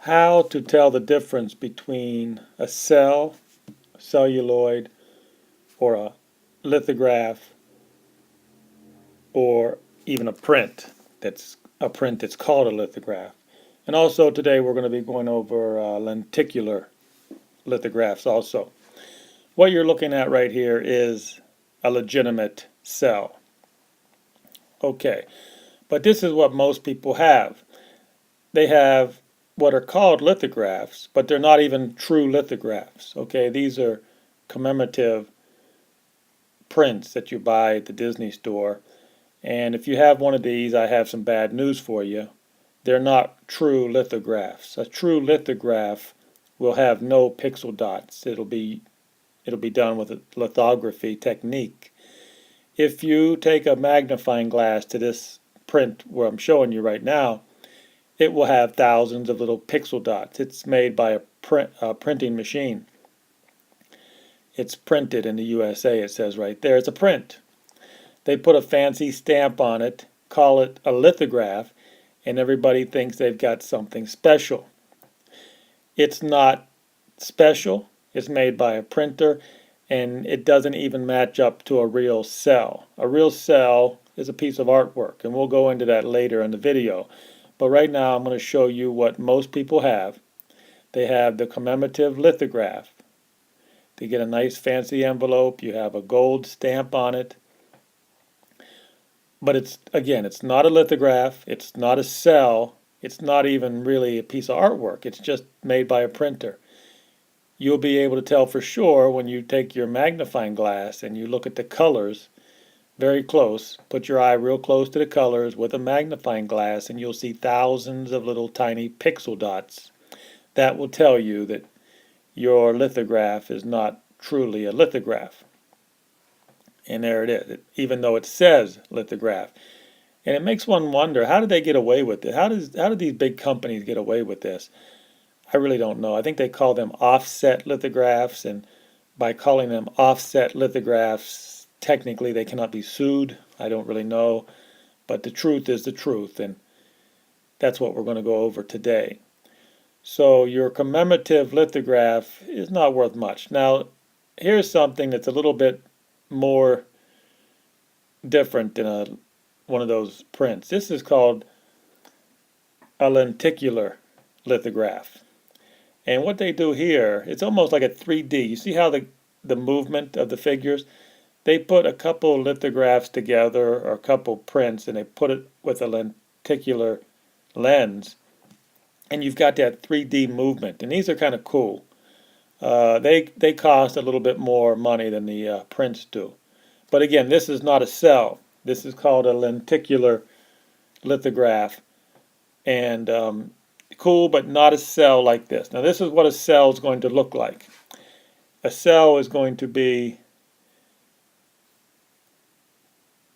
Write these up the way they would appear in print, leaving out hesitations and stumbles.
how to tell the difference between a celluloid, or a lithograph, or even a print that's called a lithograph. And also today we're going to be going over lenticular lithographs also. What you're looking at right here is a legitimate cell. Okay, but this is what most people have. They have what are called lithographs, but they're not even true lithographs. Okay, these are commemorative prints that you buy at the Disney store. And if you have one of these, I have some bad news for you. They're not true lithographs. A true lithograph will have no pixel dots. It'll be done with a lithography technique. If you take a magnifying glass to this print where I'm showing you right now, it will have thousands of little pixel dots. It's made by a printing machine. It's printed in the USA, it says right there. It's a print. They put a fancy stamp on it, call it a lithograph, and everybody thinks they've got something special. It's not special. It's made by a printer, and it doesn't even match up to a real cell. A real cell is a piece of artwork, and we'll go into that later in the video. But right now I'm going to show you what most people have. They have the commemorative lithograph. They get a nice fancy envelope. You have a gold stamp on it. But it's not a lithograph. It's not a cell. It's not even really a piece of artwork. It's just made by a printer. You'll be able to tell for sure when you take your magnifying glass and you look at the colors very close. Put your eye real close to the colors with a magnifying glass, and you'll see thousands of little tiny pixel dots. That will tell you that your lithograph is not truly a lithograph. And there it is, even though it says lithograph. And it makes one wonder, how did they get away with it? How did these big companies get away with this? I really don't know. I think they call them offset lithographs, and by calling them offset lithographs, technically they cannot be sued. I don't really know, but the truth is the truth, and that's what we're going to go over today. So your commemorative lithograph is not worth much. Now, here's something that's a little bit more different than one of those prints. This is called a lenticular lithograph. And what they do here, it's almoust like a 3D. You see how the movement of the figures? They put a couple lithographs together, or a couple prints, and they put it with a lenticular lens, and you've got that 3D movement. And these are kind of cool. They cost a little bit more money than the prints do. But again, this is not a cell. This is called a lenticular lithograph. And cool, but not a cell like this. Now this is what a cell is going to look like. A cell is going to be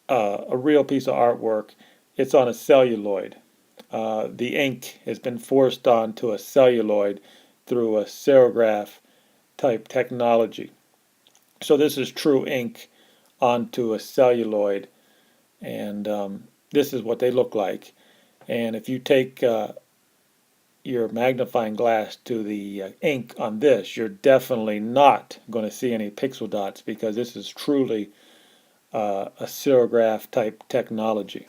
a real piece of artwork. It's on a celluloid. The ink has been forced onto a celluloid through a serigraph type technology. So this is true ink onto a celluloid, and this is what they look like. And if you take your magnifying glass to the ink on this, you're definitely not going to see any pixel dots, because this is truly a serigraph type technology.